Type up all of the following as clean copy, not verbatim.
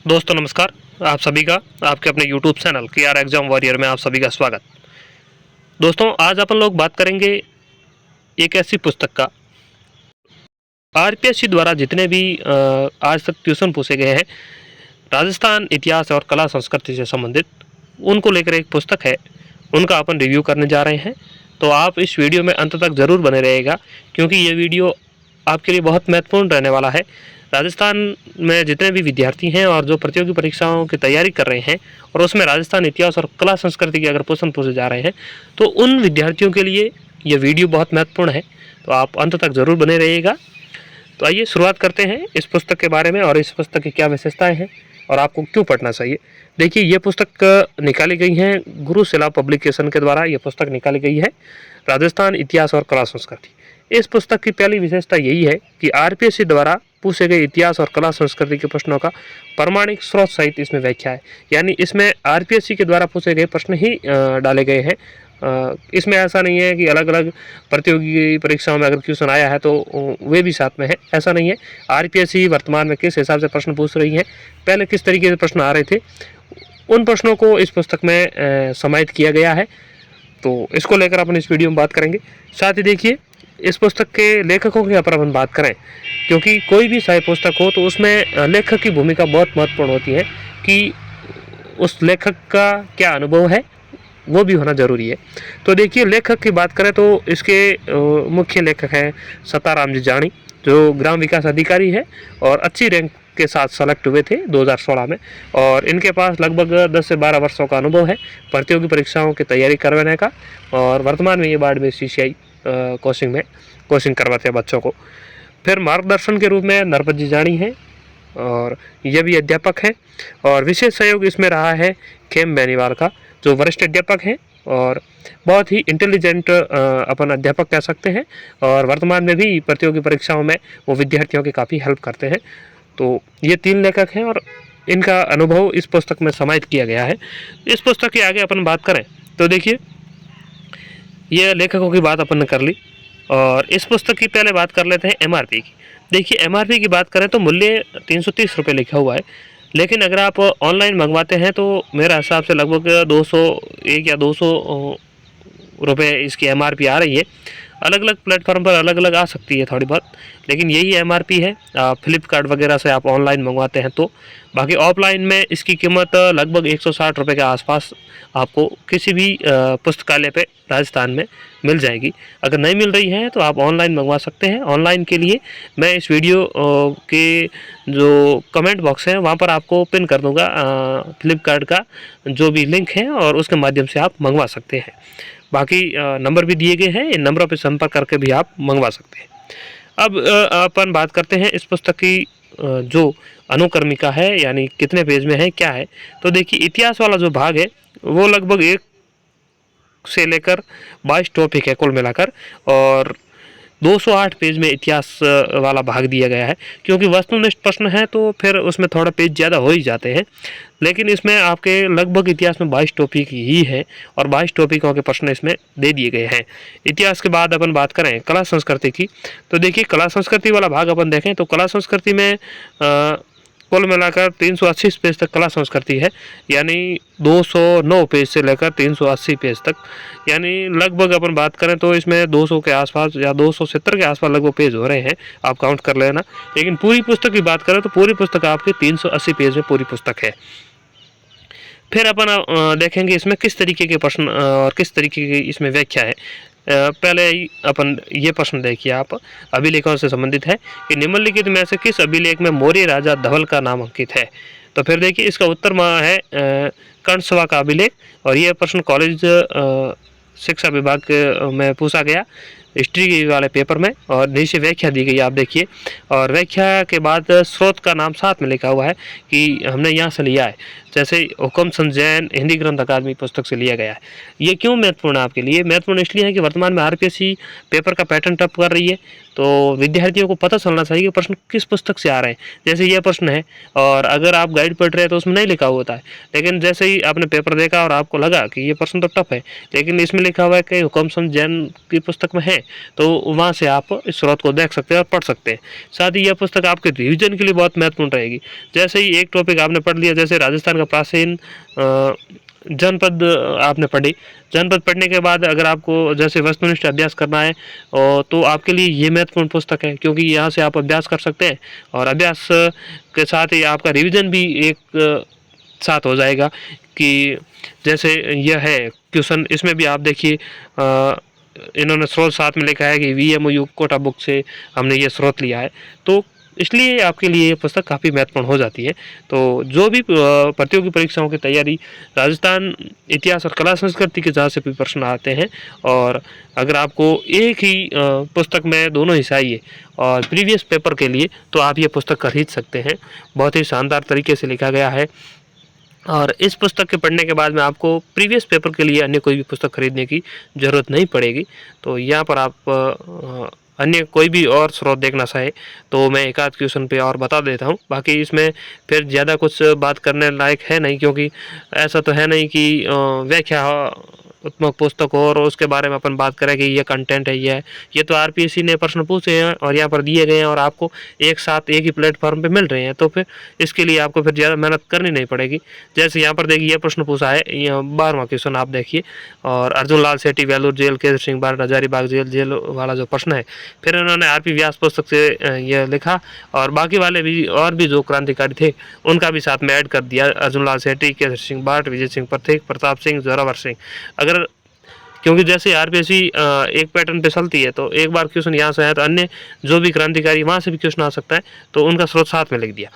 दोस्तों नमस्कार। आप सभी का आपके अपने YouTube channel KR exam warrior में आप सभी का स्वागत। दोस्तों आज अपन लोग बात करेंगे एक ऐसी पुस्तक का आरपीएससी द्वारा जितने भी आज तक क्वेश्चन पूछे गए हैं राजस्थान इतिहास और कला संस्कृति से संबंधित, उनको लेकर एक पुस्तक है, उनका अपन रिव्यू करने जा रहे हैं। तो आप इस वीडियो में अंत तक ज़रूर बने रहेगा क्योंकि ये वीडियो आपके लिए बहुत महत्वपूर्ण रहने वाला है। राजस्थान में जितने भी विद्यार्थी हैं और जो प्रतियोगी परीक्षाओं की तैयारी कर रहे हैं और उसमें राजस्थान इतिहास और कला संस्कृति के अगर प्रश्न पूछे जा रहे हैं तो उन विद्यार्थियों के लिए ये वीडियो बहुत महत्वपूर्ण है। तो आप अंत तक ज़रूर बने रहिएगा। तो आइए शुरुआत करते हैं इस पुस्तक के बारे में और इस पुस्तक की क्या विशेषताएं हैं और आपको क्यों पढ़ना चाहिए। देखिए, ये पुस्तक निकाली गई है गुरुशिला पब्लिकेशन के द्वारा। ये पुस्तक निकाली गई है राजस्थान इतिहास और कला संस्कृति। इस पुस्तक की पहली विशेषता यही है कि आरपीएससी द्वारा पूछे गए इतिहास और कला संस्कृति के प्रश्नों का प्रमाणिक स्रोत सहित इसमें व्याख्या है। यानी इसमें आरपीएससी के द्वारा पूछे गए प्रश्न ही डाले गए हैं। इसमें ऐसा नहीं है कि अलग अलग प्रतियोगी परीक्षाओं में अगर क्वेश्चन आया है तो वे भी साथ में है, ऐसा नहीं है। आरपीएससी वर्तमान में किस हिसाब से प्रश्न पूछ रही है, पहले किस तरीके से प्रश्न आ रहे थे, उन प्रश्नों को इस पुस्तक में समाहित किया गया है। तो इसको लेकर अपन इस वीडियो में बात करेंगे। साथ ही देखिए, इस पुस्तक के लेखकों की अगर अपन बात करें, क्योंकि कोई भी साहित्य पुस्तक हो तो उसमें लेखक की भूमिका बहुत महत्वपूर्ण होती है कि उस लेखक का क्या अनुभव है वो भी होना ज़रूरी है। तो देखिए, लेखक की बात करें तो इसके मुख्य लेखक हैं सताराम जी जानी, जो ग्राम विकास अधिकारी है और अच्छी रैंक के साथ सेलेक्ट हुए थे 2016 में। और इनके पास लगभग 10 से 12 वर्षों का अनुभव है प्रतियोगी परीक्षाओं की तैयारी करवाने का। और वर्तमान में ये बाढ़ में CCI कोचिंग करवाते हैं बच्चों को। फिर मार्गदर्शन के रूप में नरपत जी जानी है और यह भी अध्यापक हैं। और विशेष सहयोग इसमें रहा है खेम बेनीवाल का, जो वरिष्ठ अध्यापक हैं और बहुत ही इंटेलिजेंट अपन अध्यापक कह सकते हैं। और वर्तमान में भी प्रतियोगी परीक्षाओं में वो विद्यार्थियों की काफ़ी हेल्प करते हैं। तो ये 3 लेखक हैं और इनका अनुभव इस पुस्तक में समाहित किया गया है। इस पुस्तक के आगे अपन बात करें तो देखिए, ये लेखकों की बात अपन ने कर ली और इस पुस्तक की पहले बात कर लेते हैं MRP की। देखिए, MRP की बात करें तो मूल्य 330 रुपये लिखा हुआ है, लेकिन अगर आप ऑनलाइन मंगवाते हैं तो मेरा हिसाब से लगभग 201 या 200 रुपये इसकी MRP आ रही है। अलग अलग प्लेटफॉर्म पर अलग अलग आ सकती है थोड़ी बहुत, लेकिन यही MRP है। फ्लिपकार्ट वगैरह से आप ऑनलाइन मंगवाते हैं तो। बाकी ऑफलाइन में इसकी कीमत लगभग 160 रुपये के आसपास आपको किसी भी पुस्तकालय पे राजस्थान में मिल जाएगी। अगर नहीं मिल रही है तो आप ऑनलाइन मंगवा सकते हैं। ऑनलाइन के लिए मैं इस वीडियो के जो कमेंट बॉक्स है वहाँ पर आपको पिन कर दूँगा फ्लिपकार्ट का जो भी लिंक है और उसके माध्यम से आप मंगवा सकते हैं। बाकी नंबर भी दिए गए हैं, इन नंबरों पर संपर्क करके भी आप मंगवा सकते हैं। अब अपन बात करते हैं इस पुस्तक की जो अनुक्रमिका है, यानी कितने पेज में है, क्या है। तो देखिए, इतिहास वाला जो भाग है वो लगभग 1 से लेकर 22 टॉपिक है कुल मिलाकर और 208 पेज में इतिहास वाला भाग दिया गया है। क्योंकि वस्तुनिष्ठ प्रश्न है तो फिर उसमें थोड़ा पेज ज़्यादा हो ही जाते हैं, लेकिन इसमें आपके लगभग इतिहास में 22 टॉपिक ही है और 22 टॉपिकों के प्रश्न इसमें दे दिए गए हैं। इतिहास के बाद अपन बात करें कला संस्कृति की, तो देखिए, कला संस्कृति वाला भाग अपन देखें तो कला संस्कृति में कुल मिलाकर 380 पेज तक कला संस्कृति है, यानी 209 पेज से लेकर 380 पेज तक, यानी लगभग अपन बात करें तो इसमें 200 के आसपास या 270 के आसपास लगभग पेज हो रहे हैं, आप काउंट कर लेना। लेकिन पूरी पुस्तक की बात करें तो पूरी पुस्तक आपकी 380 पेज में पूरी पुस्तक है। फिर अपन देखेंगे इसमें किस तरीके के प्रश्न और किस तरीके की इसमें व्याख्या है। पहले ही अपन ये प्रश्न देखिए, आप अभिलेखों से संबंधित है कि निम्नलिखित में से किस अभिलेख में मौर्य राजा धवल का नाम अंकित है। तो फिर देखिए, इसका उत्तर है कर्णसभा का अभिलेख और यह प्रश्न कॉलेज शिक्षा विभाग में पूछा गया हिस्ट्री वाले पेपर में और नीचे व्याख्या दी गई, आप देखिए। और व्याख्या के बाद स्रोत का नाम साथ में लिखा हुआ है कि हमने यहाँ से लिया है, जैसे हुकुम चंद जैन हिंदी ग्रंथ अकादमी पुस्तक से लिया गया है। ये क्यों महत्वपूर्ण है आपके लिए? महत्वपूर्ण इसलिए है कि वर्तमान में आरपीएससी पेपर का पैटर्न टफ कर रही है, तो विद्यार्थियों को पता चलना चाहिए कि प्रश्न किस पुस्तक से आ रहे हैं। जैसे ये प्रश्न है और अगर आप गाइड पढ़ रहे हैं तो उसमें नहीं लिखा होता है, लेकिन जैसे ही आपने पेपर देखा और आपको लगा कि ये प्रश्न तो टफ है, लेकिन इसमें लिखा हुआ है कि हुकुम चंद जैन की पुस्तक में है, तो वहाँ से आप इस स्रोत को देख सकते हैं और पढ़ सकते हैं। साथ ही यह पुस्तक आपके रिवीजन के लिए बहुत महत्वपूर्ण रहेगी। जैसे ही एक टॉपिक आपने पढ़ लिया, जैसे राजस्थान का प्राचीन जनपद आपने पढ़ी, जनपद पढ़ने के बाद अगर आपको जैसे वस्तुनिष्ठ अभ्यास करना है तो आपके लिए ये महत्वपूर्ण पुस्तक है, क्योंकि यहाँ से आप अभ्यास कर सकते हैं और अभ्यास के साथ ही आपका रिवीजन भी एक साथ हो जाएगा। कि जैसे यह है क्वेश्चन, इसमें भी आप देखिए इन्होंने स्रोत साथ में लिखा है कि VMOU कोटा बुक से हमने ये स्रोत लिया है, तो इसलिए आपके लिए ये पुस्तक काफ़ी महत्वपूर्ण हो जाती है। तो जो भी प्रतियोगी परीक्षाओं की तैयारी, राजस्थान इतिहास और कला संस्कृति के जहाँ से भी प्रश्न आते हैं, और अगर आपको एक ही पुस्तक में दोनों ही चाहिए और प्रीवियस पेपर के लिए, तो आप ये पुस्तक खरीद सकते हैं। बहुत ही शानदार तरीके से लिखा गया है और इस पुस्तक के पढ़ने के बाद में आपको प्रीवियस पेपर के लिए अन्य कोई भी पुस्तक खरीदने की ज़रूरत नहीं पड़ेगी। तो यहाँ पर आप अन्य कोई भी और स्रोत देखना चाहे तो मैं एक आध क्वेश्चन पे और बता देता हूँ। बाकी इसमें फिर ज़्यादा कुछ बात करने लायक है नहीं, क्योंकि ऐसा तो है नहीं कि व्याख्यात्मक पुस्तक हो और उसके बारे में अपन बात करें कि ये कंटेंट है, ये तो RPSC ने प्रश्न पूछे हैं और यहाँ पर दिए गए हैं और आपको एक साथ एक ही प्लेटफॉर्म पे मिल रहे हैं, तो फिर इसके लिए आपको फिर ज़्यादा मेहनत करनी नहीं पड़ेगी। जैसे यहाँ पर देखिए ये प्रश्न पूछा है, 12वां क्वेश्चन आप देखिए, और अर्जुन लाल सेठी वेलूर जेल, केसर सिंह बारड हजारीबाग जेल वाला जो प्रश्न है, फिर उन्होंने RP व्यास पुस्तक से यह लिखा और बाकी वाले भी और भी जो क्रांतिकारी थे उनका भी साथ में ऐड कर दिया, अर्जुन लाल सेठी, केसर सिंह बारड, विजय सिंह पथिक, प्रताप सिंह, जोरावर सिंह। अगर क्योंकि जैसे RPSC एक पैटर्न पे चलती है, तो एक बार क्वेश्चन यहाँ से आया तो अन्य जो भी क्रांतिकारी वहाँ से भी क्वेश्चन आ सकता है, तो उनका स्रोत साथ में लिख दिया,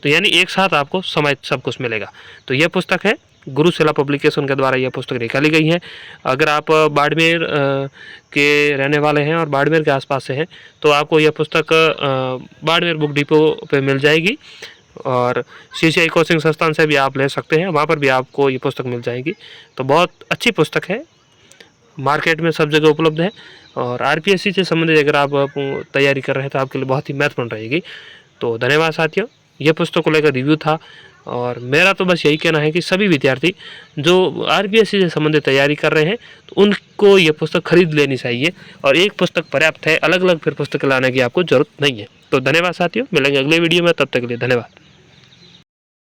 तो यानी एक साथ आपको समय सब कुछ मिलेगा। तो यह पुस्तक है गुरुशिला पब्लिकेशन के द्वारा यह पुस्तक निकाली गई है। अगर आप बाड़मेर के रहने वाले हैं और बाड़मेर के आसपास से हैं तो आपको यह पुस्तक बाड़मेर बुक डिपो पे मिल जाएगी, और CCI कोचिंग संस्थान से भी आप ले सकते हैं, वहाँ पर भी आपको ये पुस्तक मिल जाएगी। तो बहुत अच्छी पुस्तक है, मार्केट में सब जगह उपलब्ध है, और RPSC से संबंधित अगर आप तैयारी कर रहे हैं तो आपके लिए बहुत ही महत्वपूर्ण रहेगी। तो धन्यवाद साथियों, यह पुस्तक को लेकर रिव्यू था, और मेरा तो बस यही कहना है कि सभी विद्यार्थी जो RPSC से संबंधित तैयारी कर रहे हैं तो उनको ये पुस्तक खरीद लेनी चाहिए, और एक पुस्तक पर्याप्त है, अलग अलग फिर पुस्तक लाने की आपको ज़रूरत नहीं है। तो धन्यवाद साथियों, मिलेंगे अगले वीडियो में, तब तक के लिए धन्यवाद।